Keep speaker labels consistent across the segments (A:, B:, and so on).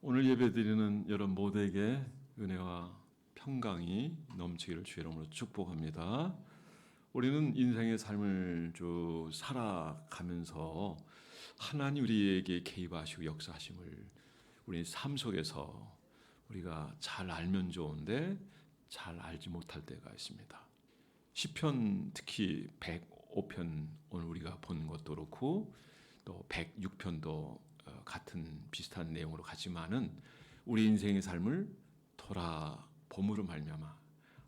A: 오늘 예배드리는 여러분 모두에게 은혜와 평강이 넘치기를 주의 이름으로 축복합니다. 우리는 인생의 삶을 쭉 살아가면서 하나님 우리에게 개입하시고 역사하심을 우리 삶 속에서 우리가 잘 알면 좋은데 잘 알지 못할 때가 있습니다. 시편 특히 105편 오늘 우리가 본 것도 그렇고 또 106편도 같은 비슷한 내용으로 가지만은 우리 인생의 삶을 돌아봄으로 말미암아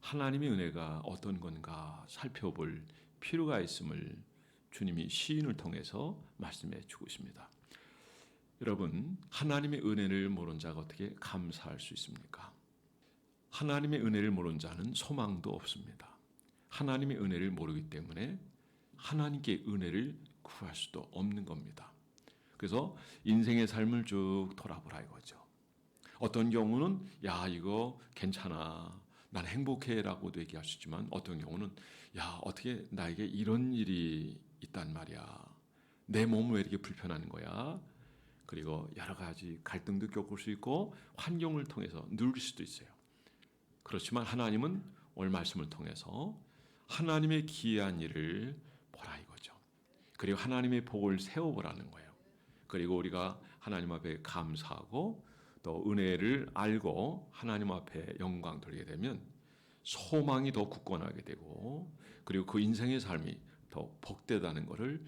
A: 하나님의 은혜가 어떤 건가 살펴볼 필요가 있음을 주님이 시인을 통해서 말씀해 주고 있습니다. 여러분, 하나님의 은혜를 모르는 자가 어떻게 감사할 수 있습니까? 하나님의 은혜를 모르는 자는 소망도 없습니다. 하나님의 은혜를 모르기 때문에 하나님께 은혜를 구할 수도 없는 겁니다. 그래서 인생의 삶을 쭉 돌아보라 이거죠. 어떤 경우는 야 이거 괜찮아, 난 행복해라고도 얘기할 수 있지만 어떤 경우는 야 어떻게 나에게 이런 일이 있단 말이야, 내 몸은 왜 이렇게 불편한 거야. 그리고 여러 가지 갈등도 겪을 수 있고 환경을 통해서 누릴 수도 있어요. 그렇지만 하나님은 오늘 말씀을 통해서 하나님의 기이한 일을 보라 이거죠. 그리고 하나님의 복을 세워보라는 거예요. 그리고 우리가 하나님 앞에 감사하고 또 은혜를 알고 하나님 앞에 영광 돌리게 되면 소망이 더 굳건하게 되고 그리고 그 인생의 삶이 더 복되다는 것을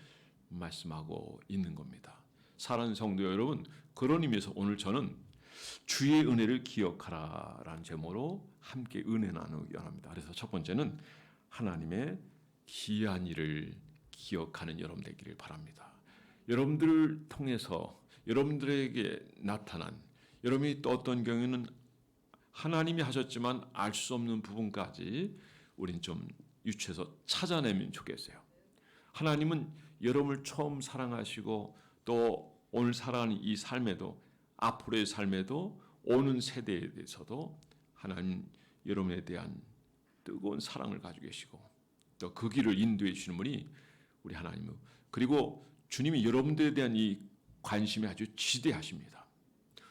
A: 말씀하고 있는 겁니다. 사랑하는 성도 여러분, 그런 의미에서 오늘 저는 주의 은혜를 기억하라 라는 제목으로 함께 은혜 나누기 원합니다. 그래서 첫 번째는 하나님의 기이한 일을 기억하는 여러분 되기를 바랍니다. 여러분들을 통해서 여러분들에게 나타난, 여러분이 또 어떤 경우에는 하나님이 하셨지만 알 수 없는 부분까지 우린 좀 유추해서 찾아내면 좋겠어요. 하나님은 여러분을 처음 사랑하시고 또 오늘 살아가는 이 삶에도 앞으로의 삶에도 오는 세대에 대해서도 하나님 여러분에 대한 뜨거운 사랑을 가지고 계시고 또 그 길을 인도해 주시는 분이 우리 하나님이고, 그리고 주님이 여러분들에 대한 이 관심이 아주 지대하십니다.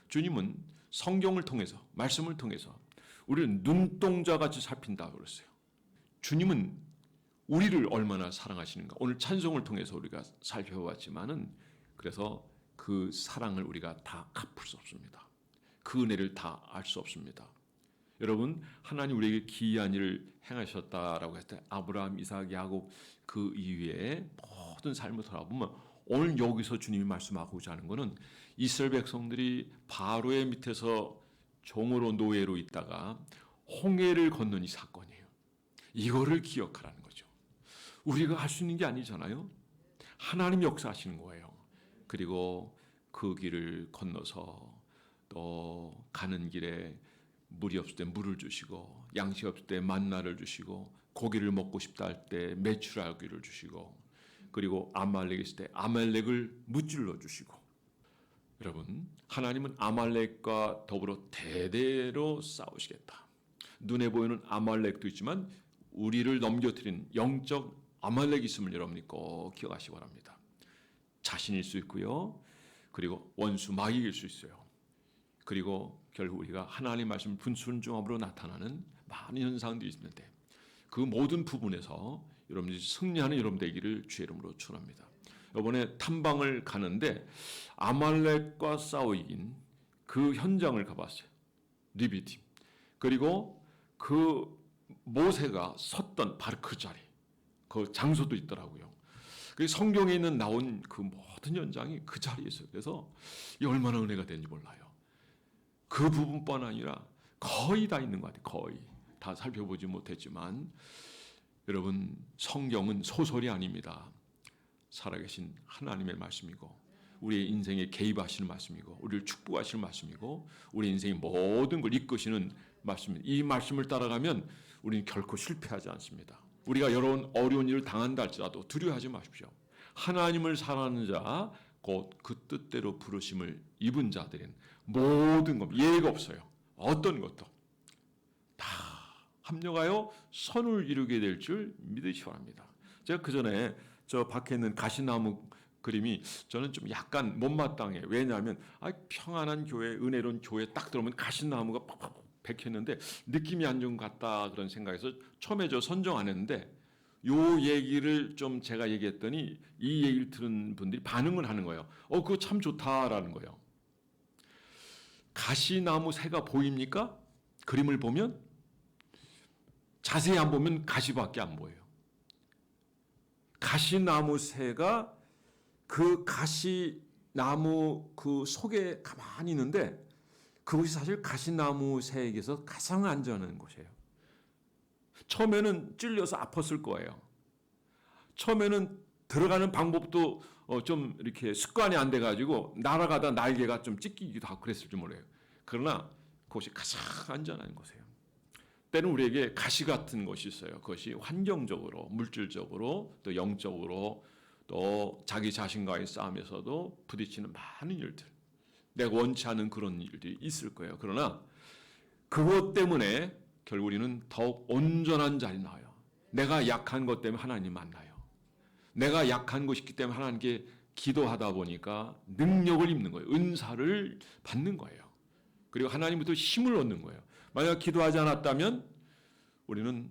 A: 주님은 성경을 통해서 말씀을 통해서 우리를 눈동자같이 살핀다고 그랬어요. 주님은 우리를 얼마나 사랑하시는가 오늘 찬송을 통해서 우리가 살펴봤지만은 그래서 그 사랑을 우리가 다 갚을 수 없습니다. 그 은혜를 다 알 수 없습니다. 여러분, 하나님 우리에게 기이한 일을 행하셨다라고 했을 때 아브라함, 이삭, 야곱 그 이후에 모든 삶을 돌아보면 오늘 여기서 주님이 말씀하고자 하는 것은 이스라엘 백성들이 바로의 밑에서 종으로 노예로 있다가 홍해를 건넌 이 사건이에요. 이거를 기억하라는 거죠. 우리가 할 수 있는 게 아니잖아요. 하나님이 역사하시는 거예요. 그리고 그 길을 건너서 또 가는 길에 물이 없을 때 물을 주시고 양식 없을 때 만나를 주시고 고기를 먹고 싶다 할 때 메추라기를 주시고 그리고 아말렉이 있을 때 아말렉을 무찔러 주시고, 여러분 하나님은 아말렉과 더불어 대대로 싸우시겠다. 눈에 보이는 아말렉도 있지만 우리를 넘겨뜨린 영적 아말렉이 있음을 여러분이 꼭 기억하시기 바랍니다. 자신일 수 있고요. 그리고 원수 마귀일 수 있어요. 그리고 결국 우리가 하나님 말씀 분순종합으로 나타나는 많은 현상들이 있는데 그 모든 부분에서 여러분들이 승리하는 여러분 되기를 주의 이름으로 축원합니다. 이번에 탐방을 가는데 아말렉과 싸워 이긴 그 현장을 가봤어요. 리비딤. 그리고 그 모세가 섰던 바로 그 자리, 그 장소도 있더라고요. 성경에 있는 나온 그 모든 현장이 그 자리에 있어요. 그래서 이 얼마나 은혜가 되는지 몰라요. 그 부분뿐 아니라 거의 다 있는 것 같아요. 거의 다 살펴보지 못했지만 여러분 성경은 소설이 아닙니다. 살아계신 하나님의 말씀이고 우리의 인생에 개입하시는 말씀이고 우리를 축복하시는 말씀이고 우리 인생의 모든 걸 이끄시는 말씀입니다. 이 말씀을 따라가면 우리는 결코 실패하지 않습니다. 우리가 여러 어려운 일을 당한다 할지라도 두려워하지 마십시오. 하나님을 사랑하는 자 곧 그 뜻대로 부르심을 입은 자들은 모든 것 예외가 없어요. 어떤 것도 다 합력하여 선을 이루게 될 줄 믿으시기 바랍니다. 제가 그 전에 저 밖에 있는 가시나무 그림이 저는 좀 약간 못마땅해. 왜냐하면 평안한 교회, 은혜로운 교회 딱 들어오면 가시나무가 팍팍 박혔는데 느낌이 안 좋은 것 같다 그런 생각에서 처음에 저 선정 안 했는데 요 얘기를 좀 제가 얘기했더니 이 얘기를 들은 분들이 반응을 하는 거예요. 그거 참 좋다라는 거예요. 가시나무 새가 보입니까? 그림을 보면 자세히 안 보면 가시밖에 안 보여요. 가시나무 새가 그 가시나무 그 속에 가만히 있는데 그곳이 사실 가시나무 새에게서 가장 안전한 곳이에요. 처음에는 찔려서 아팠을 거예요. 처음에는 들어가는 방법도 좀 이렇게 습관이 안 돼가지고 날아가다 날개가 좀 찢기기도 하고 그랬을지 몰라요. 그러나 그것이 가장 안전한 곳이에요. 때는 우리에게 가시 같은 것이 있어요. 그것이 환경적으로, 물질적으로, 또 영적으로, 또 자기 자신과의 싸움에서도 부딪히는 많은 일들. 내가 원치 않은 그런 일들이 있을 거예요. 그러나 그것 때문에 결국 우리는 더욱 온전한 자리 나와요. 내가 약한 것 때문에 하나님 만나요. 내가 약한 것이 있기 때문에 하나님께 기도하다 보니까 능력을 입는 거예요. 은사를 받는 거예요. 그리고 하나님부터 힘을 얻는 거예요. 만약 기도하지 않았다면 우리는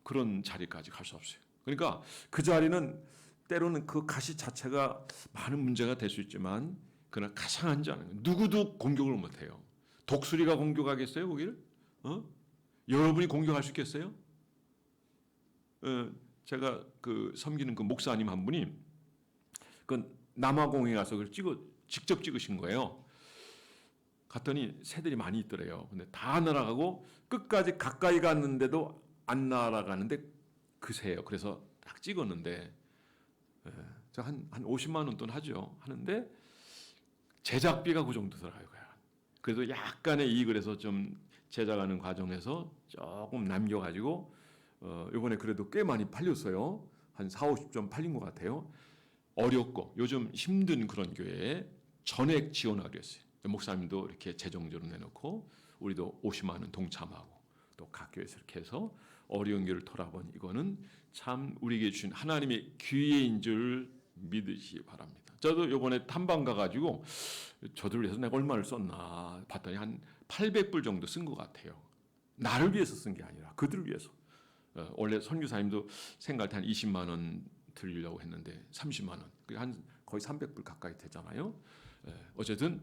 A: 그런 자리까지 갈 수 없어요. 그러니까 그 자리는 때로는 그 가시 자체가 많은 문제가 될 수 있지만 그러나 가장 안전한 거예요. 누구도 공격을 못해요. 독수리가 공격하겠어요 거기를? 여러분이 공격할 수 있겠어요? 제가 그 섬기는 그 목사님 한 분이 그 남아공에 가서 그걸 직접 찍으신 거예요. 갔더니 새들이 많이 있더래요. 근데 다 날아가고 끝까지 가까이 갔는데도 안 날아가는데 그 새예요. 그래서 딱 찍었는데 한 50만 원 돈 하죠. 하는데 제작비가 그 정도 들어가요. 그래도 약간의 이익을 해서 좀 제작하는 과정에서 조금 남겨가지고 이번에 그래도 꽤 많이 팔렸어요. 한 4, 50점 팔린 것 같아요. 어렵고 요즘 힘든 그런 교회에 전액 지원하기로 했어요. 목사님도 이렇게 재정적으로 내놓고 우리도 50만 원 동참하고 또 각 교회에서 이렇게 해서 어려운 교회를 돌아본 이거는 참 우리에게 주신 하나님의 기회인 줄 믿으시기 바랍니다. 저도 이번에 탐방 가가지고 저들 위해서 내가 얼마를 썼나 봤더니 한 800불 정도 쓴 것 같아요. 나를 위해서 쓴 게 아니라 그들을 위해서. 원래 선교사님도 생각할 때 한 20만 원 드리려고 했는데 30만 원. 한 거의 300불 가까이 되잖아요. 어쨌든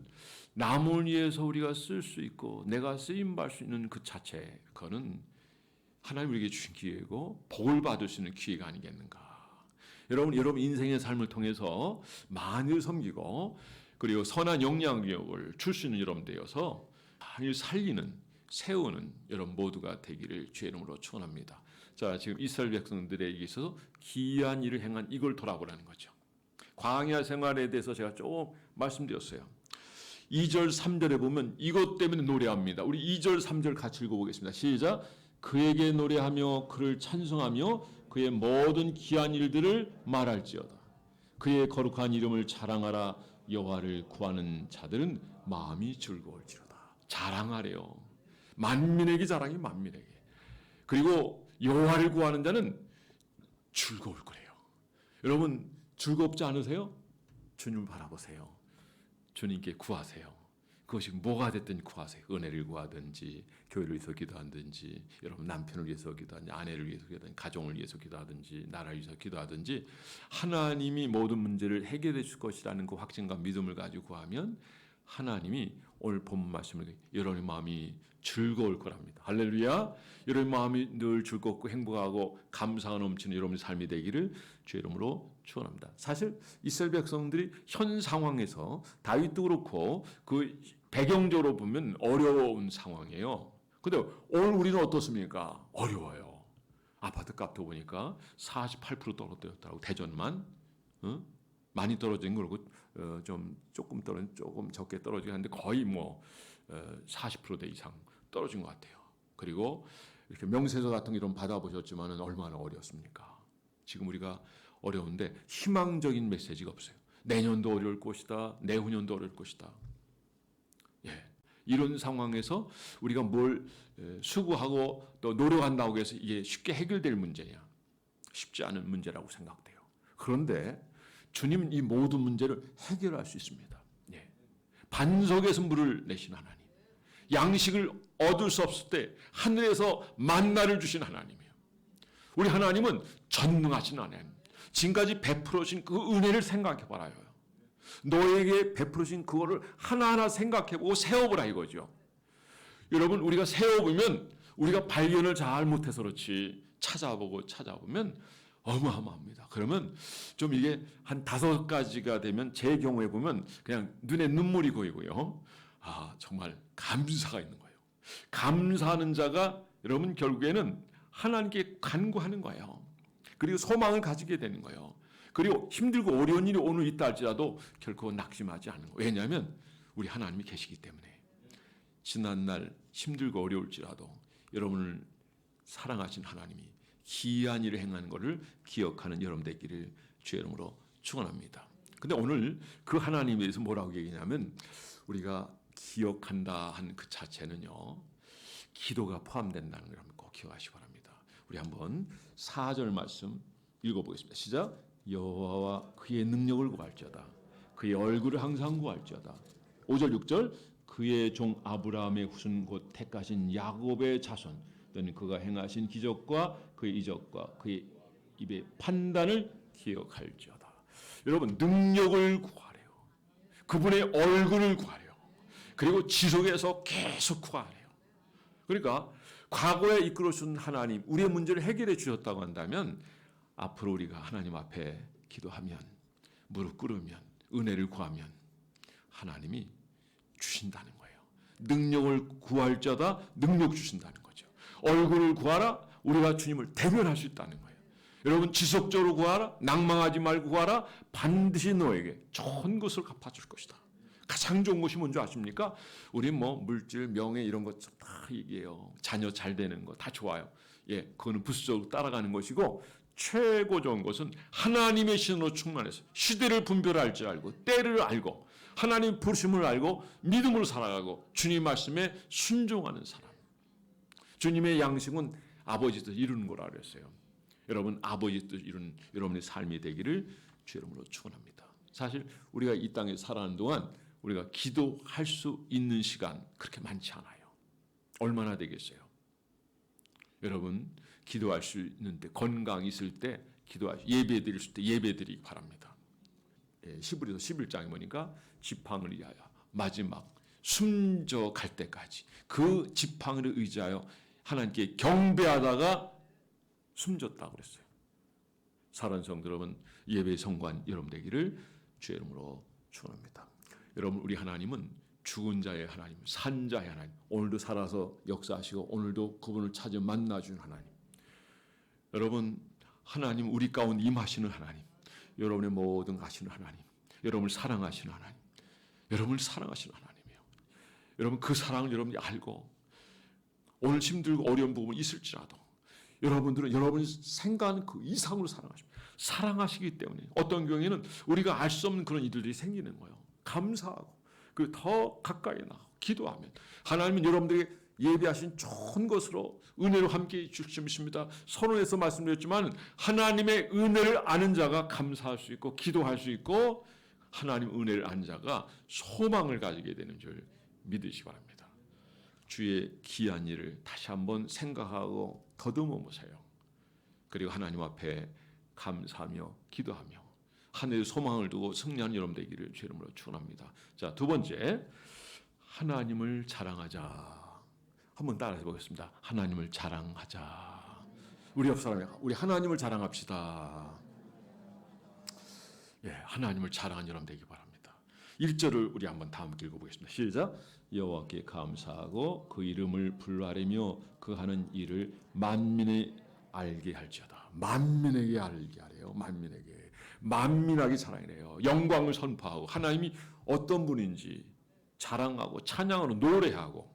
A: 남을 위해서 우리가 쓸 수 있고 내가 쓰임 받을 수 있는 그 자체 그거는 하나님 우리에게 주신 기회고 복을 받을 수 있는 기회가 아니겠는가. 여러분 인생의 삶을 통해서 많이 섬기고 그리고 선한 영향력을 줄 수 있는 여러분 되어서 많이 살리는 세우는 여러분 모두가 되기를 주의 이름으로 축원합니다. 자, 지금 이스라엘 백성들에게 있어서 기이한 일을 행한 이걸 돌아보라는 거죠. 광야 생활에 대해서 제가 조금 말씀드렸어요. 2절 3절에 보면 이것 때문에 노래합니다. 우리 2절 3절 같이 읽어보겠습니다. 시작. 그에게 노래하며 그를 찬송하며 그의 모든 기한 일들을 말할지어다. 그의 거룩한 이름을 자랑하라. 여호와를 구하는 자들은 마음이 즐거울지로다. 자랑하래요. 만민에게 자랑이 만민에게. 그리고 여호와를 구하는 자는 즐거울 거예요. 여러분 즐겁지 않으세요? 주님을 바라보세요. 주님께 구하세요. 그것이 뭐가 됐든 구하세요. 은혜를 구하든지 교회를 위해서 기도하든지 여러분 남편을 위해서 기도하든지 아내를 위해서 기도하든지 가정을 위해서 기도하든지 나라를 위해서 기도하든지 하나님이 모든 문제를 해결해 줄 것이라는 그 확신과 믿음을 가지고 구하면 하나님이 오늘 본 말씀을 여러분의 마음이 즐거울 거랍니다. 할렐루야. 여러분의 마음이 늘 즐겁고 행복하고 감사가 넘치는 여러분의 삶이 되기를 주의 이름으로 축원합니다. 사실 이스라엘 백성들이 현 상황에서 다윗도 그렇고 그 배경적으로 보면 어려운 상황이에요. 근데 오늘 우리는 어떻습니까? 어려워요. 아파트 값도 보니까 48% 떨어졌더라고. 대전만 많이 떨어진 거고 조금 떨어진 조금 적게 떨어지긴 하는데 거의 40%대 이상 떨어진 것 같아요. 그리고 이렇게 명세서 같은 거 이런 받아보셨지만은 얼마나 어렵습니까? 지금 우리가 어려운데 희망적인 메시지가 없어요. 내년도 어려울 것이다. 내후년도 어려울 것이다. 이런 상황에서 우리가 뭘 수고하고 또 노력한다고 해서 이게 쉽게 해결될 문제냐? 쉽지 않은 문제라고 생각돼요. 그런데 주님은 이 모든 문제를 해결할 수 있습니다. 예. 반석에서 물을 내신 하나님, 양식을 얻을 수 없을 때 하늘에서 만나를 주신 하나님이에요. 우리 하나님은 전능하신 하나님, 지금까지 베풀어 주신 그 은혜를 생각해 봐라요. 너에게 베풀어 주신 그거를 하나하나 생각해 보고 세워보라 이거죠. 여러분, 우리가 세워보면 우리가 발견을 잘 못해서 그렇지 찾아보면 어마어마합니다. 그러면 좀 이게 한 5가지가 되면 제 경우에 보면 그냥 눈에 눈물이 고이고요. 아, 정말 감사가 있는 거예요. 감사하는 자가 여러분 결국에는 하나님께 간구하는 거예요. 그리고 소망을 가지게 되는 거예요. 그리고 힘들고 어려운 일이 오늘 있다 할지라도 결코 낙심하지 않는 거예요. 왜냐하면 우리 하나님이 계시기 때문에. 지난날 힘들고 어려울지라도 여러분을 사랑하신 하나님이 기이한 일을 행하는 것을 기억하는 여러분 되기를 주의 이름으로 축원합니다. 근데 오늘 그 하나님에 대해서 뭐라고 얘기냐면 우리가 기억한다 한 그 자체는요, 기도가 포함된다는 걸 꼭 기억하시기 바랍니다. 우리 한번 4절 말씀 읽어보겠습니다. 시작. 여호와와 그의 능력을 구할지어다. 그의 얼굴을 항상 구할지어다. 5절 6절 그의 종 아브라함의 후손 곧 택하신 야곱의 자손 또는 그가 행하신 기적과 그의 이적과 그의 입의 판단을 기억할지어다. 여러분, 능력을 구하래요. 그분의 얼굴을 구하래요. 그리고 지속해서 계속 구하래요. 그러니까 과거에 이끌어준 하나님, 우리의 문제를 해결해 주셨다고 한다면 앞으로 우리가 하나님 앞에 기도하면, 무릎 꿇으면, 은혜를 구하면 하나님이 주신다는 거예요. 능력을 구할 자다, 능력 주신다는 거죠. 얼굴을 구하라, 우리가 주님을 대면할 수 있다는 거예요. 여러분, 지속적으로 구하라, 낭망하지 말고 구하라, 반드시 너에게 좋은 것을 갚아줄 것이다. 가장 좋은 것이 뭔지 아십니까? 우리 뭐 물질, 명예 이런 것 다 얘기해요. 자녀 잘 되는 거 다 좋아요. 예, 그거는 부수적으로 따라가는 것이고, 최고 좋은 것은 하나님의 신으로 충만해서 시대를 분별할 줄 알고 때를 알고 하나님 부르심을 알고 믿음으로 살아가고 주님 말씀에 순종하는 사람. 주님의 양식은 아버지 뜻 이루는 거라 그랬어요. 여러분, 아버지 뜻 이루는 여러분의 삶이 되기를 주 이름으로 축원합니다. 사실 우리가 이 땅에 살아가는 동안 우리가 기도할 수 있는 시간 그렇게 많지 않아요. 얼마나 되겠어요? 여러분, 기도할 수 있는데, 건강 있을 때 예배 드릴 수 있을 때 예배 드리기 바랍니다. 히브리서 11장에 보니까 지팡이를 위하여 마지막 숨져갈 때까지 그 지팡이를 의지하여 하나님께 경배하다가 숨졌다고 그랬어요. 사랑하는 성도 여러분, 예배 성관 여러분 되기를 주의 이름으로 축원합니다. 여러분, 우리 하나님은 죽은 자의 하나님, 산 자의 하나님, 오늘도 살아서 역사하시고 오늘도 그분을 찾아 만나주는 하나님. 여러분, 하나님 우리 가운데 임하시는 하나님, 여러분의 모든 아시는 하나님, 여러분을 사랑하시는 하나님, 여러분을 사랑하시는 하나님이에요. 여러분, 그 사랑을 여러분이 알고 오늘 힘들고 어려운 부분이 있을지라도 여러분들은 여러분이 생각하는 그 이상으로 사랑하십니다. 사랑하시기 때문에 어떤 경우에는 우리가 알 수 없는 그런 일들이 생기는 거예요. 감사하고 그 더 가까이 나가고 기도하면 하나님은 여러분들에게 예비하신 좋은 것으로 은혜로 함께 주십니다. 선언해서 말씀드렸지만 하나님의 은혜를 아는 자가 감사할 수 있고 기도할 수 있고 하나님 은혜를 아는 자가 소망을 가지게 되는 줄 믿으시기 바랍니다. 주의 귀한 일을 다시 한번 생각하고 더듬어 보세요. 그리고 하나님 앞에 감사하며 기도하며 하늘의 소망을 두고 승리하는 여러분 되기를 주의 이름으로 축원합니다. 자, 두 번째, 하나님을 자랑하자. 한번 따라해 보겠습니다. 하나님을 자랑하자. 우리 옆 사람이 우리 하나님을 자랑합시다. 예, 하나님을 자랑하는 여러분 되기 바랍니다. 1절을 우리 한번 다 함께 읽어보겠습니다. 시작. 여호와께 감사하고 그 이름을 불러하며 그 하는 일을 만민에 알게 할지어다. 만민에게 알게 하래요. 만민하게 자랑이래요. 영광을 선포하고 하나님이 어떤 분인지 자랑하고 찬양하고 노래하고.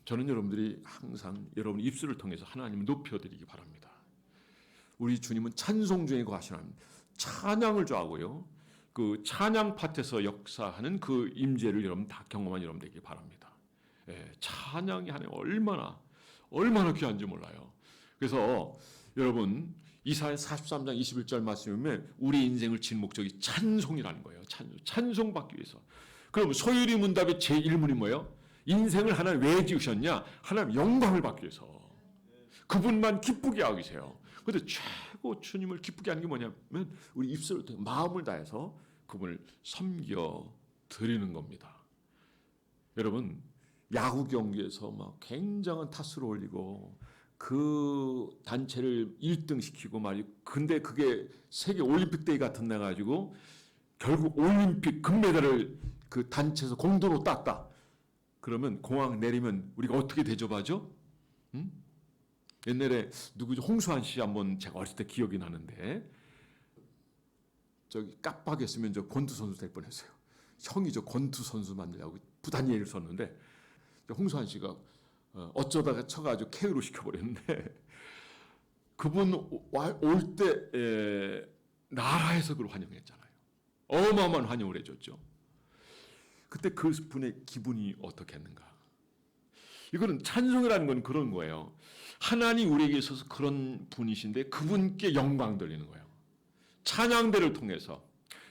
A: 저는 여러분들이 항상 여러분 입술을 통해서 하나님을 높여드리기 바랍니다. 우리 주님은 찬송 중에 거하시는 하나님, 찬양을 좋아하고요. 그 찬양 파트에서 역사하는 그 임재를 여러분 다 경험한 여러분 되기 바랍니다. 예, 찬양이 하나님 얼마나 귀한지 몰라요. 그래서 여러분 이사야 43장 21절 말씀이면 우리 인생을 진 목적이 찬송이라는 거예요. 찬송받기 위해서. 그럼 소유리 문답의 제1문이 뭐예요? 인생을 하나님 왜 지으셨냐? 하나님 영광을 받기 위해서. 그분만 기쁘게 하기 위해서요. 그런데 최고 주님을 기쁘게 하는 게 뭐냐면 우리 입술을 통해 마음을 다해서 그분을 섬겨 드리는 겁니다. 여러분 야구 경기에서 막 굉장한 타수를 올리고 그 단체를 1등 시키고 말이죠. 근데 그게 세계 올림픽 대회 같은 데 가지고 결국 올림픽 금메달을 그 단체에서 공도로 땄다. 그러면 공항 내리면 우리가 어떻게 대접하죠? 응? 옛날에 누구죠? 홍수환 씨 한번 제가 어렸을 때 기억이 나는데 저기 깜빡했으면 저 권투 선수 될 뻔했어요. 형이 저 권투 선수 만들려고 부단히 애를 썼는데 홍수환 씨가 어쩌다가 쳐가지고 KO로 시켜버렸는데 그분 올 때 나라에서 그걸 환영했잖아요. 어마어마한 환영을 해줬죠. 그때 그 분의 기분이 어떻겠는가? 이거는 찬송이라는 건 그런 거예요. 하나님 우리에게 있어서 그런 분이신데 그분께 영광 돌리는 거예요. 찬양대를 통해서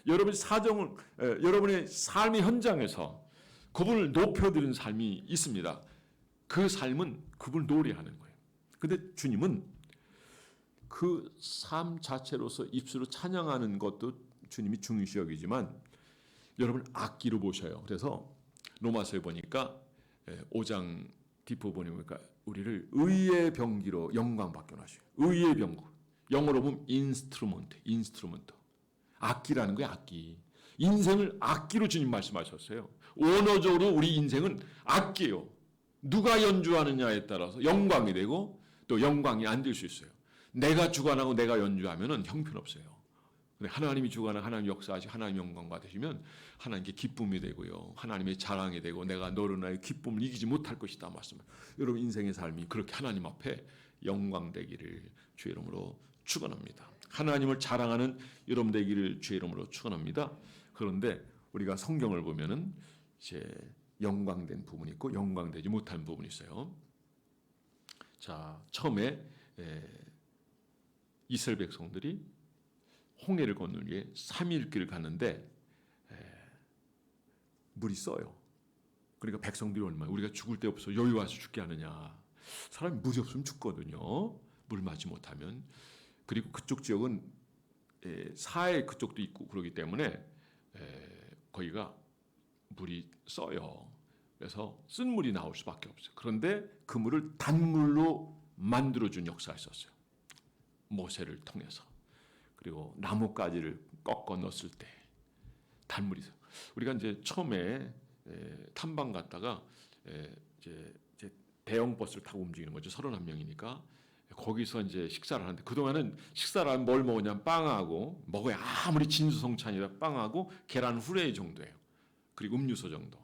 A: 여러분의 삶의 현장에서 그분을 높여드리는 삶이 있습니다. 그 삶은 그분을 노래하는 거예요. 근데 주님은 그 삶 자체로서 입술로 찬양하는 것도 주님이 중요시 여기지만 여러분 악기로 보셔요. 그래서 로마서에 보니까 5장 뒷부분에 보니까 우리를 의의 병기로 영광 받게 하셔요. 의의 병기. 영어로 보면 인스트루먼트. 악기라는 거예요. 악기. 인생을 악기로 주님 말씀하셨어요. 원어적으로 우리 인생은 악기예요. 누가 연주하느냐에 따라서 영광이 되고 또 영광이 안 될 수 있어요. 내가 주관하고 내가 연주하면 형편없어요. 근데 하나님이 주관하고 하나님 역사하시고 하나님 영광 받으시면 하나님께 기쁨이 되고요. 하나님의 자랑이 되고 내가 너로 나의 기쁨을 이기지 못할 것이다 말씀을. 여러분 인생의 삶이 그렇게 하나님 앞에 영광 되기를 주의 이름으로 축원합니다. 하나님을 자랑하는 여러분 되기를 주의 이름으로 축원합니다. 그런데 우리가 성경을 보면은 이제 영광된 부분이 있고 영광되지 못한 부분이 있어요. 자, 처음에 이스라엘 백성들이 홍해를 건널 위해 3일 길을 갔는데 물이 써요. 그러니까 백성들이 얼마나 우리가 죽을 데 없어 여기 와서 죽게 하느냐. 사람이 물이 없으면 죽거든요. 물 마지 못하면. 그리고 그쪽 지역은 사해 그쪽도 있고 그러기 때문에 거기가 물이 써요. 그래서 쓴 물이 나올 수밖에 없어요. 그런데 그 물을 단물로 만들어준 역사가 있었어요. 모세를 통해서. 그리고 나뭇가지를 꺾어 넣었을 때 단물이 있어요. 우리가 이제 처음에 탐방 갔다가 이제 대형 버스를 타고 움직이는 거죠. 31명이니까. 거기서 이제 식사를 하는데 그동안은 식사를 하면 뭘 먹었냐면 빵하고 먹어야 아무리 진수성찬이라 빵하고 계란 후라이 정도예요. 그리고 음료수 정도.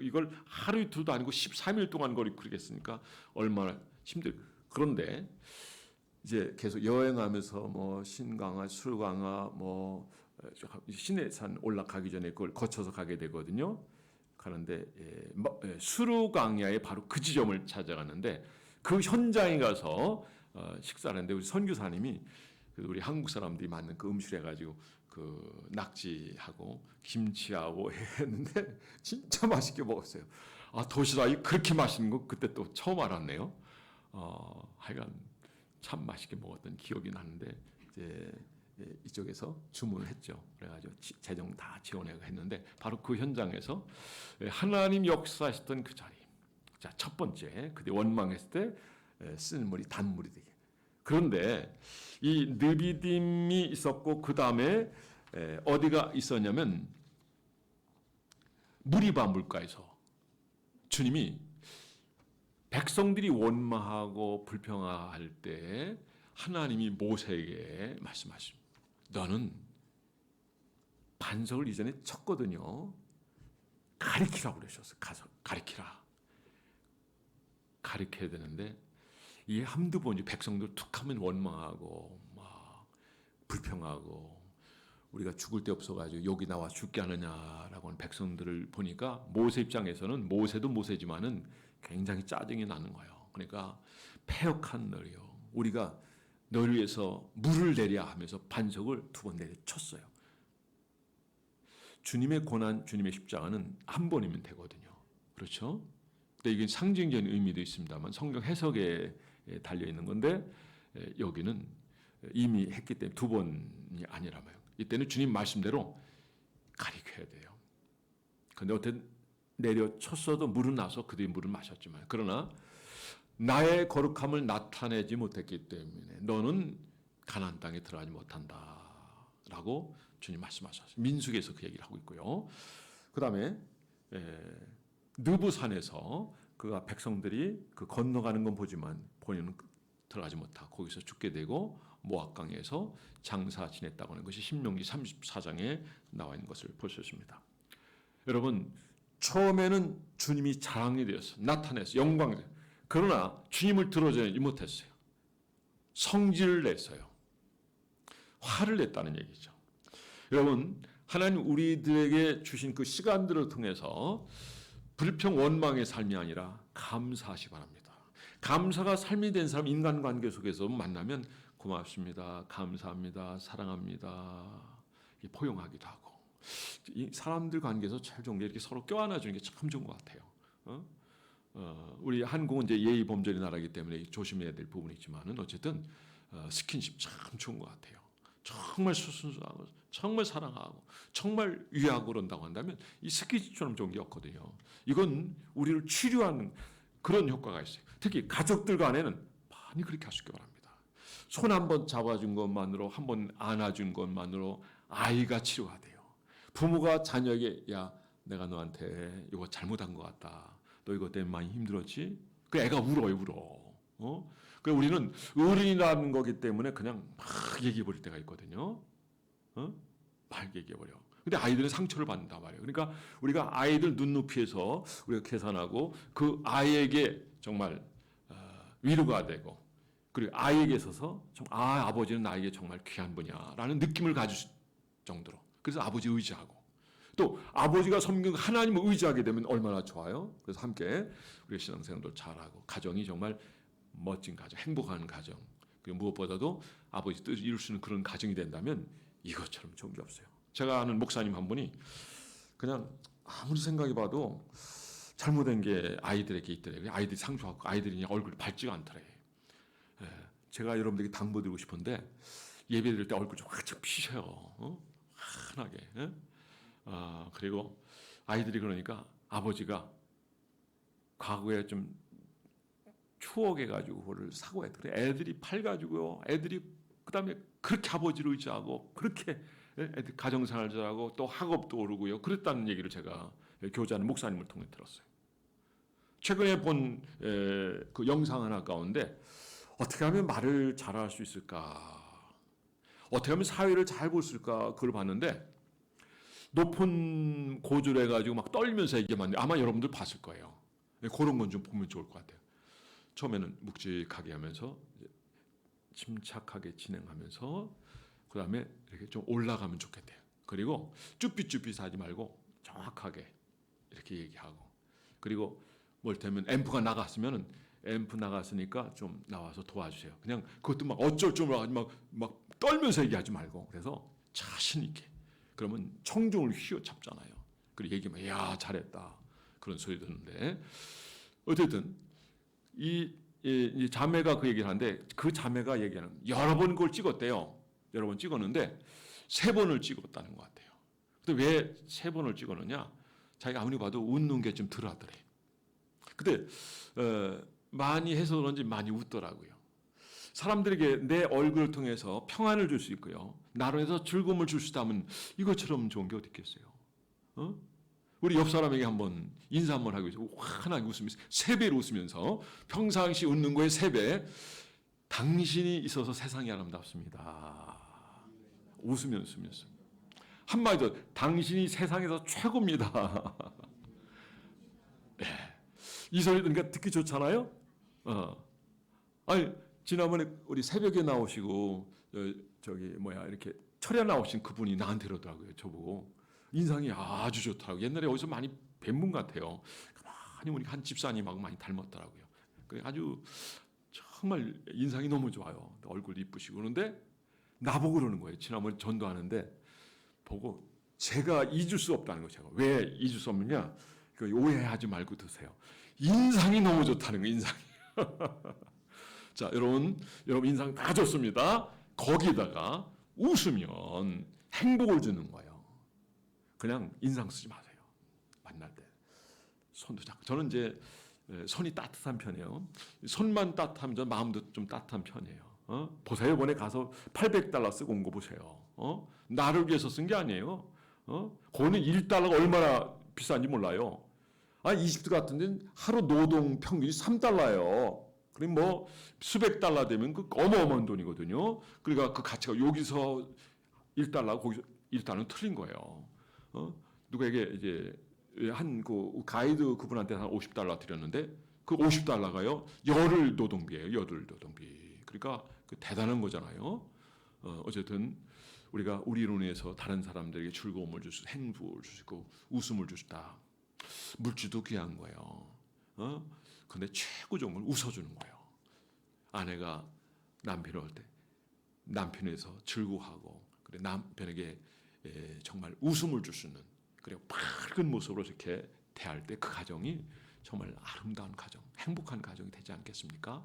A: 이걸 하루 이틀도 아니고 13일 동안 그러겠으니까 얼마나 힘들. 그런데 이제 계속 여행하면서 뭐 신강화, 수강화, 뭐 시내산 올라가기 전에 그걸 거쳐서 가게 되거든요. 가는데 수루강야에 바로 그 지점을 찾아가는데 그 현장에 가서 식사를 하는데 우리 선교사님이 우리 한국 사람들이 만든 그 음식을 해가지고 그 낙지하고 김치하고 했는데 진짜 맛있게 먹었어요. 도시락이 그렇게 맛있는 거 그때 또 처음 알았네요. 하여간 참 맛있게 먹었던 기억이 나는데 이제 이쪽에서 주문을 했죠. 그래가지고 재정 다 지원하고 했는데 바로 그 현장에서 하나님 역사하셨던 그 자리. 자, 첫 번째 그때 원망했을 때 쓴 물이 단물이 되게. 그런데 이 느비딤이 있었고 그 다음에 어디가 있었냐면 무리바 물가에서 주님이 백성들이 원망하고 불평할 때 하나님이 모세에게 말씀하십니다. 너는 반석을 이전에 쳤거든요. 가리키라고 그러셨어요. 가서 가리키라. 가리켜야 되는데 이 한두 번 백성들 툭하면 원망하고 막 불평하고 우리가 죽을 데 없어가지고 여기 나와 죽게 하느냐라고 하는 백성들을 보니까 모세 입장에서는 모세도 모세지만은 굉장히 짜증이 나는 거예요. 그러니까 패역한 너희요. 우리가 너를 위해서 물을 내랴 하면서 반석을 2번 내려쳤어요. 주님의 고난, 주님의 십자가는 한 번이면 되거든요. 그렇죠? 근데 이게 상징적인 의미도 있습니다만 성경 해석에 달려 있는 건데 여기는 이미 했기 때문에 2번이 아니라며요. 이때는 주님 말씀대로 가리켜야 돼요. 근데 어쨌든 내려쳤어도 물은 나서 그들이 물을 마셨지만 그러나 나의 거룩함을 나타내지 못했기 때문에 너는 가나안 땅에 들어가지 못한다라고 주님 말씀하셨어요. 민수기에서 그 얘기를 하고 있고요. 그 다음에 느부산에서 그가 백성들이 그 건너가는 건 보지만 본인은 들어가지 못하고 거기서 죽게 되고 모압강에서 장사 지냈다고 하는 것이 신명기 34장에 나와 있는 것을 볼 수 있습니다. 여러분 처음에는 주님이 자랑이 되었어, 나타냈어, 영광이 되었어. 그러나 주님을 들어주지 못했어요. 성질을 냈어요. 화를 냈다는 얘기죠. 여러분 하나님 우리들에게 주신 그 시간들을 통해서 불평 원망의 삶이 아니라 감사하시 바랍니다. 감사가 삶이 된 사람 인간관계 속에서 만나면 고맙습니다, 감사합니다, 사랑합니다 포용하기도 하고 이 사람들 관계에서 제일 좋은 게 이렇게 서로 껴안아주는 게 참 좋은 것 같아요. 우리 한국은 이제 예의 범절의 나라이기 때문에 조심해야 될 부분이 있지만은 어쨌든 스킨십 참 좋은 것 같아요. 정말 수순수하고 정말 사랑하고 정말 위하고 그런다고 한다면 이 스킨십처럼 좋은 게 없거든요. 이건 우리를 치료하는 그런 효과가 있어요. 특히 가족들 간에는 많이 그렇게 하시기 바랍니다. 손 한번 잡아준 것만으로 한번 안아준 것만으로 아이가 치료가 돼요. 부모가 자녀에게 야 내가 너한테 이거 잘못한 것 같다. 너 이것 때문에 많이 힘들었지? 그 애가 울어. 그 우리는 어른이라는 거기 때문에 그냥 막 얘기해 버릴 때가 있거든요. 막 얘기해 버려. 근데 아이들은 상처를 받는단 말이에요. 그러니까 우리가 아이들 눈높이에서 우리가 계산하고 그 아이에게 정말 위로가 되고 그리고 아이에게 있어서 아버지는 나에게 정말 귀한 분이야라는 느낌을 가질 정도로. 그래서 아버지 의지하고 또 아버지가 섬기는 하나님을 의지하게 되면 얼마나 좋아요. 그래서 함께 우리 신앙생활도 잘하고 가정이 정말 멋진 가정, 행복한 가정 그리고 무엇보다도 아버지 뜻을 이룰 수 있는 그런 가정이 된다면 이것처럼 좋은 게 없어요. 제가 아는 목사님 한 분이 그냥 아무리 생각해봐도 잘못된 게 아이들에게 있더래요. 아이들이 상처받고 아이들이 그냥 얼굴이 밝지가 않더래요. 제가 여러분들에게 당부드리고 싶은데 예배 드릴 때 얼굴 좀 활짝 피셔요. 환하게. 그리고 아이들이 그러니까 아버지가 과거에 좀 추억해가지고 그거를 사고해. 그래 애들이 팔가지고요. 애들이 그다음에 그렇게 아버지를 의지하고 그렇게 애들 가정생활 잘하고 또 학업도 오르고요. 그랬다는 얘기를 제가 교제하는 목사님을 통해 들었어요. 최근에 본 그 영상 하나 가운데 어떻게 하면 말을 잘할 수 있을까? 어떻게 하면 사회를 잘 볼 수 있을까? 그걸 봤는데 높은 고지를 해가지고 막 떨면서 얘기하면 아마 여러분들 봤을 거예요. 그런 건 좀 보면 좋을 것 같아요. 처음에는 묵직하게 하면서 침착하게 진행하면서 그 다음에 이렇게 좀 올라가면 좋겠대요. 그리고 쭈삣쭈삣 하지 말고 정확하게 이렇게 얘기하고 그리고 뭘 되면 앰프가 나갔으면은 앰프 나갔으니까 좀 나와서 도와주세요. 그냥 그것도 막 어쩔 줄 몰라 막 떨면서 얘기하지 말고 그래서 자신 있게 그러면 청중을 휘어잡잖아요. 그리고 얘기하면 야 잘했다 그런 소리 듣는데 어쨌든 이 자매가 그 얘기를 하는데 그 자매가 얘기하는 여러 번 그걸 찍었대요. 여러 번 찍었는데 3번을 찍었다는 것 같아요. 근데 왜 3번을 찍었느냐? 자기가 아무리 봐도 웃는 게 좀 덜하더래. 근데 많이 해서 그런지 많이 웃더라고요. 사람들에게 내 얼굴을 통해서 평안을 줄 수 있고요. 나로 해서 즐거움을 줄 수 있다면 이것처럼 좋은 게 어디 있겠어요? 우리 옆 사람에게 한번 인사 한번 하고 있어요. 환하게 웃으면서 3배로 웃으면서 평상시 웃는 거에 3배. 당신이 있어서 세상이 아름답습니다. 웃으면서 한마디 더 당신이 세상에서 최고입니다. 네. 이 소리 그러니까 듣기 좋잖아요. 아니 지난번에 우리 새벽에 나오시고 이렇게 철야 나오신 그분이 나한테 그러더라고요. 저보고 인상이 아주 좋다고. 옛날에 어디서 많이 뵌 분 같아요. 가만히 보니까 한 집사님하고 많이 닮았더라고요. 그래 아주 정말 인상이 너무 좋아요. 얼굴 이쁘시고. 그런데 나보고 그러는 거예요. 지난번 전도하는데 보고 제가 잊을 수 없다는 거예요. 제가 왜 잊을 수 없느냐? 오해하지 말고 드세요. 인상이 너무 좋다는 거예요. 인상이. 자, 여러분 인상 다 좋습니다. 거기다가 웃으면 행복을 주는 거예요. 그냥 인상 쓰지 마세요. 만날 때 손도 잡고. 저는 이제 손이 따뜻한 편이에요. 손만 따뜻하면 저 마음도 좀 따뜻한 편이에요. 보세요. 이번에 가서 $800 쓰고 온 거 보세요. 나를 위해서 쓴 게 아니에요. 거기는 $1가 얼마나 비싼지 몰라요. 이집트 같은 데는 하루 노동 평균이 $3예요. 그럼 뭐 수백 달러 되면 그 어마어마한 돈이거든요. 그러니까 그 가치가 여기서 $1, 거기서 $1는 틀린 거예요. 누구에게 이제 한 그 가이드 그분한테 한 $50 드렸는데 그 $50가요 열흘 노동비예요. 열흘 노동비. 그러니까 그 대단한 거잖아요. 어쨌든 우리가 우리로 인해서 다른 사람들에게 즐거움을 줄 수, 행복을 주시고 웃음을 주시다. 물질도 귀한 거예요. 근데 최고 좋은 건 웃어주는 거예요. 아내가 남편을 올 때 남편에서 즐거워하고 그래 남편에게 정말 웃음을 줄 수 있는 그리고 밝은 모습으로 이렇게 대할 때 그 가정이 정말 아름다운 가정, 행복한 가정이 되지 않겠습니까?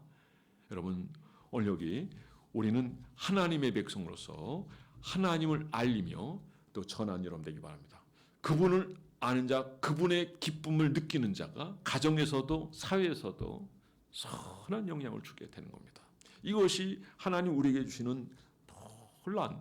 A: 여러분 오늘 여기 우리는 하나님의 백성으로서 하나님을 알리며 또 전하는 여러분 되기 바랍니다. 그분을 아는 자, 그분의 기쁨을 느끼는 자가 가정에서도 사회에서도 선한 영향을 주게 되는 겁니다. 이것이 하나님 우리에게 주시는 놀라운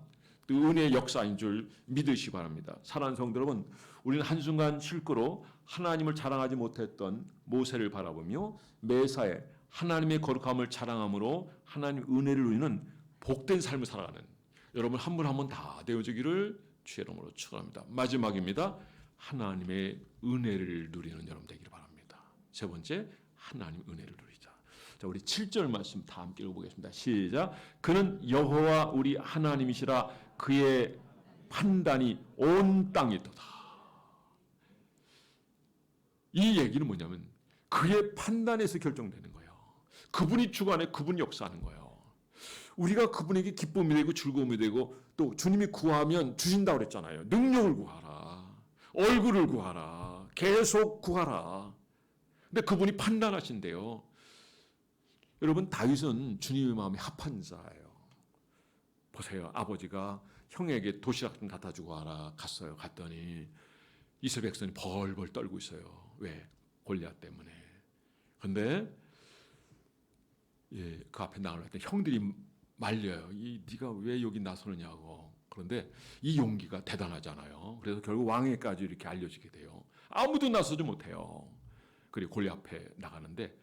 A: 은혜의 역사인 줄 믿으시기 바랍니다. 사랑하는 성도 여러분, 우리는 한순간 실끄로 하나님을 자랑하지 못했던 모세를 바라보며 매사에 하나님의 거룩함을 자랑함으로 하나님 은혜를 누리는 복된 삶을 살아가는 여러분 한 분 한 분 다 되어지기를 주의 이름으로 축원합니다. 마지막입니다. 하나님의 은혜를 누리는 여러분 되기를 바랍니다. 세 번째, 하나님 은혜를 누리자. 자, 우리 7절 말씀 다 함께 읽어보겠습니다. 시작. 그는 여호와 우리 하나님이시라 그의 판단이 온 땅에 있도다. 이 얘기는 뭐냐면 그의 판단에서 결정되는 거예요. 그분이 주관해 그분이 역사하는 거예요. 우리가 그분에게 기쁨이 되고 즐거움이 되고 또 주님이 구하면 주신다고 그랬잖아요. 능력을 구하라. 얼굴을 구하라. 계속 구하라. 근데 그분이 판단하신대요. 여러분 다윗은 주님의 마음에 합한 자예요. 보세요. 아버지가 형에게 도시락 좀 갖다 주고 와라. 갔어요. 갔더니 이스라엘 백성이 벌벌 떨고 있어요. 왜? 골리앗 때문에. 근데 그 앞에 나가려고 했더니 형들이 말려요. 네가 왜 여기 나서느냐고. 그런데 이 용기가 대단하잖아요. 그래서 결국 왕에까지 이렇게 알려지게 돼요. 아무도 나서지 못해요. 그리고 골리앗 앞에 나가는데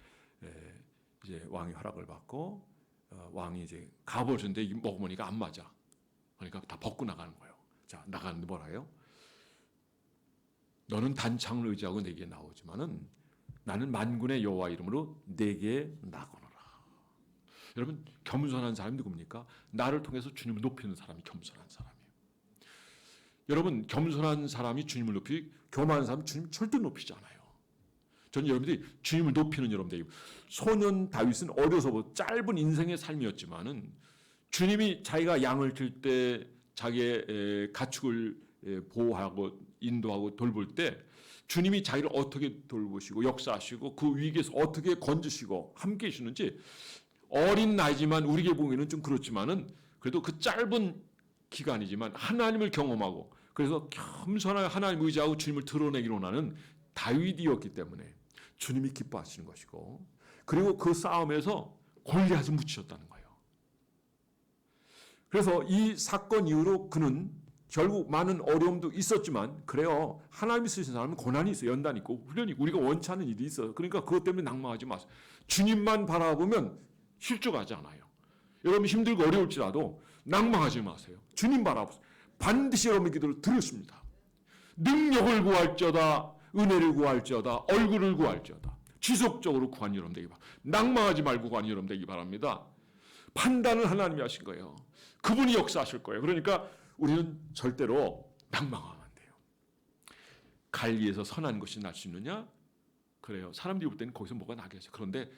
A: 이제 왕이 허락을 받고 왕이 이제 가보는데 먹어보니까 안 맞아. 그러니까 다 벗고 나가는 거예요. 자, 나가는데 뭐라 해요? 너는 단창을 의지하고 내게 나오지만은 나는 만군의 여호와 이름으로 내게 나거노라. 여러분 겸손한 사람이 누굽니까? 나를 통해서 주님을 높이는 사람이 겸손한 사람이에요. 여러분 겸손한 사람이 주님을 높이고 교만한 사람은 주님 절대 높이지 않아요. 저는 여러분들이 주님을 높이는 여러분들이 소년 다윗은 어려서부터 짧은 인생의 삶이었지만은 주님이 자기가 양을 들 때 자기의 가축을 보호하고 인도하고 돌볼 때 주님이 자기를 어떻게 돌보시고 역사하시고 그 위기에서 어떻게 건지시고 함께 해주는지 어린 나이지만 우리에게 보기에는 좀 그렇지만은 그래도 그 짧은 기간이지만 하나님을 경험하고 그래서 겸손하게 하나님 의지하고 주님을 드러내기로 하는 다윗이었기 때문에 주님이 기뻐하시는 것이고 그리고 그 싸움에서 골리앗을 묻히셨다는 거예요. 그래서 이 사건 이후로 그는 결국 많은 어려움도 있었지만 그래요. 하나님이 쓰신 사람은 고난이 있어요. 연단이 있고 훈련이 있고 우리가 원치 않는 일이 있어요. 그러니까 그것 때문에 낭망하지 마세요. 주님만 바라보면 실족하지 않아요. 여러분 힘들고 어려울지라도 낭망하지 마세요. 주님 바라보세요. 반드시 여러분의 기도를 들으십니다. 능력을 구할지어다 은혜를 구할지어다 얼굴을 구할지어다 지속적으로 구하는 여러분 되기 바랍니다. 낭망하지 말고 구하는 여러분 되기 바랍니다. 판단을 하나님이 하신 거예요. 그분이 역사하실 거예요. 그러니까 우리는 절대로 낭망하면 안 돼요. 갈기에서 선한 것이 날 수 있느냐? 그래요. 사람들이 볼 때는 거기서 뭐가 나겠어요. 그런데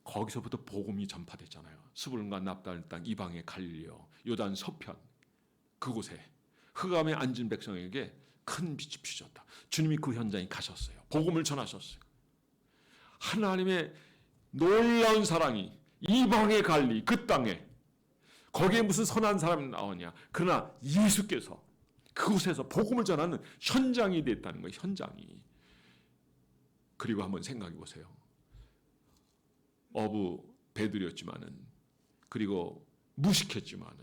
A: 거기서부터 복음이 전파됐잖아요. 스불론과 납달 땅 이방의 갈릴리요 요단 서편 그곳에 흑암에 앉은 백성에게 큰 빛이 비쳤다. 주님이 그 현장에 가셨어요. 복음을 전하셨어요. 하나님의 놀라운 사랑이 이방의 갈리 그 땅에 거기에 무슨 선한 사람이 나오냐. 그러나 예수께서 그곳에서 복음을 전하는 현장이 됐다는 거예요. 현장이. 그리고 한번 생각해 보세요. 어부 배들였지만은 그리고 무식했지만은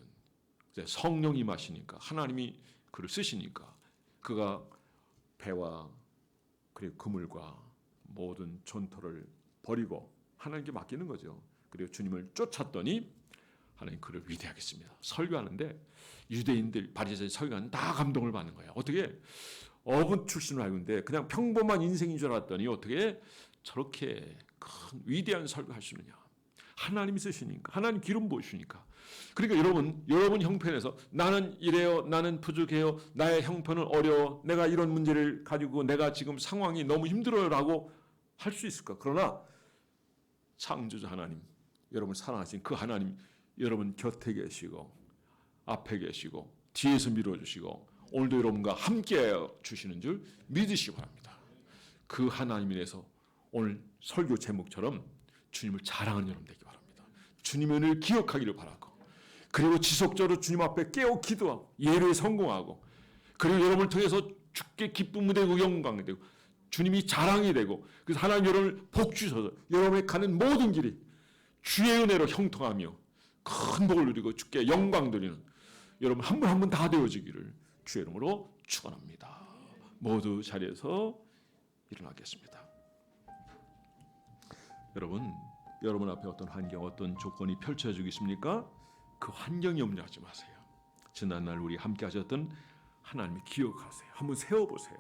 A: 성령이 임하시니까 하나님이 그를 쓰시니까 그가 배와 그리고 그물과 모든 전토를 버리고 하나님께 맡기는 거죠. 그리고 주님을 쫓았더니 하나님 그를 위대하게 했습니다. 설교하는데 유대인들 바리새인 설교하는 다 감동을 받는 거예요. 어떻게 어부 출신으로 알고 있는데 그냥 평범한 인생인 줄 알았더니 어떻게 저렇게 큰 위대한 설교할 수 있느냐. 하나님이 쓰시니까 하나님 기름 부으시니까. 그러니까 여러분 형편에서 나는 이래요, 나는 부족해요, 나의 형편은 어려워, 내가 이런 문제를 가지고 내가 지금 상황이 너무 힘들어요라고 할 수 있을까? 그러나 창조주 하나님, 여러분 사랑하신 그 하나님, 여러분 곁에 계시고 앞에 계시고 뒤에서 밀어주시고 오늘도 여러분과 함께 주시는 줄 믿으시기 바랍니다. 그 하나님 인해서 오늘 설교 제목처럼 주님을 자랑하는 여러분 되기 바랍니다. 주님의 은혜를 기억하기를 바라고 그리고 지속적으로 주님 앞에 깨어 기도하고 예배에 성공하고 그리고 여러분을 통해서 주께 기쁨이 되고 영광이 되고 주님이 자랑이 되고 그래서 하나님 여러분을 복 주셔서 여러분의 가는 모든 길이 주의 은혜로 형통하며 큰 복을 누리고 주께 영광 드리는 여러분 한 분 한 분 다 되어지기를 주의 이름으로 축원합니다. 모두 자리에서 일어나겠습니다. 여러분 앞에 어떤 환경, 어떤 조건이 펼쳐지고 있습니까? 그 환경이 염려하지 마세요. 지난날 우리 함께 하셨던 하나님을 기억하세요. 한번 세워보세요.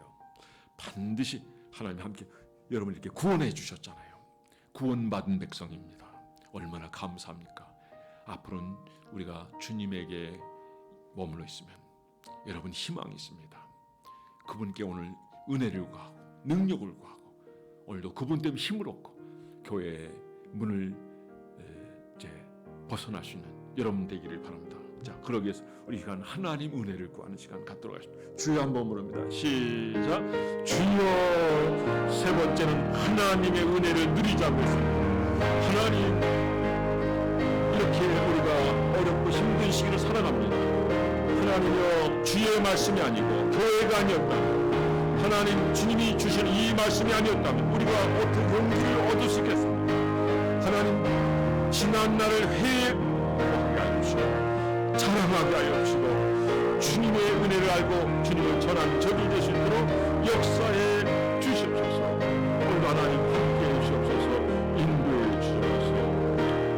A: 반드시 하나님이 함께 여러분을 이렇게 구원해 주셨잖아요. 구원받은 백성입니다. 얼마나 감사합니까? 앞으로는 우리가 주님에게 머물러 있으면 여러분 희망이 있습니다. 그분께 오늘 은혜를 구하고 능력을 구하고 오늘도 그분 때문에 힘을 얻고 교회의 문을 이제 벗어날 수 있는 여러분 되기를 바랍니다. 자, 그러기 위해서 우리 시간 하나님 은혜를 구하는 시간 갖도록 하겠습니다. 주여 한번 부릅니다. 시작. 주여. 세 번째는 하나님의 은혜를 누리자고 했습니다. 하나님, 이렇게 우리가 어렵고 힘든 시기를 살아갑니다. 하나님이여, 주의 말씀이 아니고 교회가 아니었다면, 하나님 주님이 주신 이 말씀이 아니었다면 우리가 어떻게 용기를 얻을 수 있겠습니까? 하나님, 지난 날을 회개하게 하여 주시고 자랑하게 하여 주시고 주님의 은혜를 알고 주님을 전하는 저들 되실 대로 역사해 주시옵소서. 오늘 하나님 함께해 주시옵소서. 인도해 주시옵소서.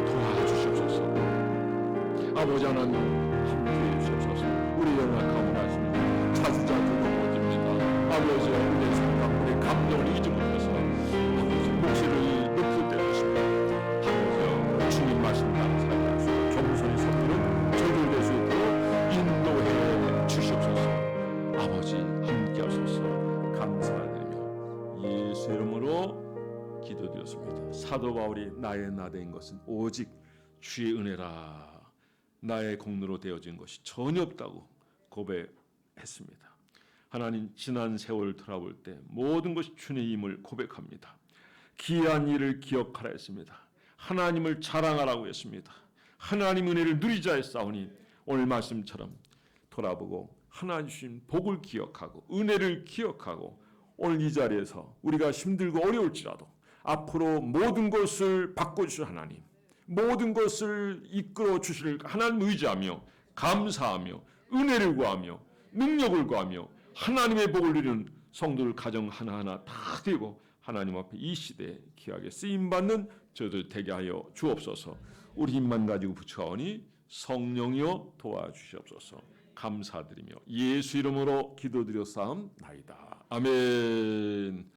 A: 도와주시옵소서. 아버지 하나님 함께해 주시옵소서. 우리 연약함을 아십니다. 자주자주 넘어집니다. 아버지 은혜 생각 우리 감동을 잊지 못해서 아버지 목소리를 높을 때 하십니다. 하면서 주님 말씀 감사하게 하시고 겸손히 섬기는 저들 될 수 있도록 인도해 주시옵소서. 아버지 함께 하소서. 감사드리며 예수 이름으로 기도드렸습니다. 사도 바울이 나의 나된 것은 오직 주의 은혜라. 나의 공로로 되어진 것이 전혀 없다고 고백했습니다. 하나님, 지난 세월을 돌아볼 때 모든 것이 주님의 힘을 고백합니다. 귀한 일을 기억하라 했습니다. 하나님을 자랑하라고 했습니다. 하나님 은혜를 누리자 했사오니 오늘 말씀처럼 돌아보고 하나님 주신 복을 기억하고 은혜를 기억하고 오늘 이 자리에서 우리가 힘들고 어려울지라도 앞으로 모든 것을 바꿔주실 하나님, 모든 것을 이끌어 주실 하나님 의지하며 감사하며 은혜를 구하며 능력을 구하며 하나님의 복을 누리는 성도들 가정 하나하나 다 되고 하나님 앞에 이 시대에 귀하게 쓰임받는 저들 되게 하여 주옵소서. 우리 힘만 가지고 부처하오니 성령이여 도와주시옵소서. 감사드리며 예수 이름으로 기도드렸사옵나이다. 아멘.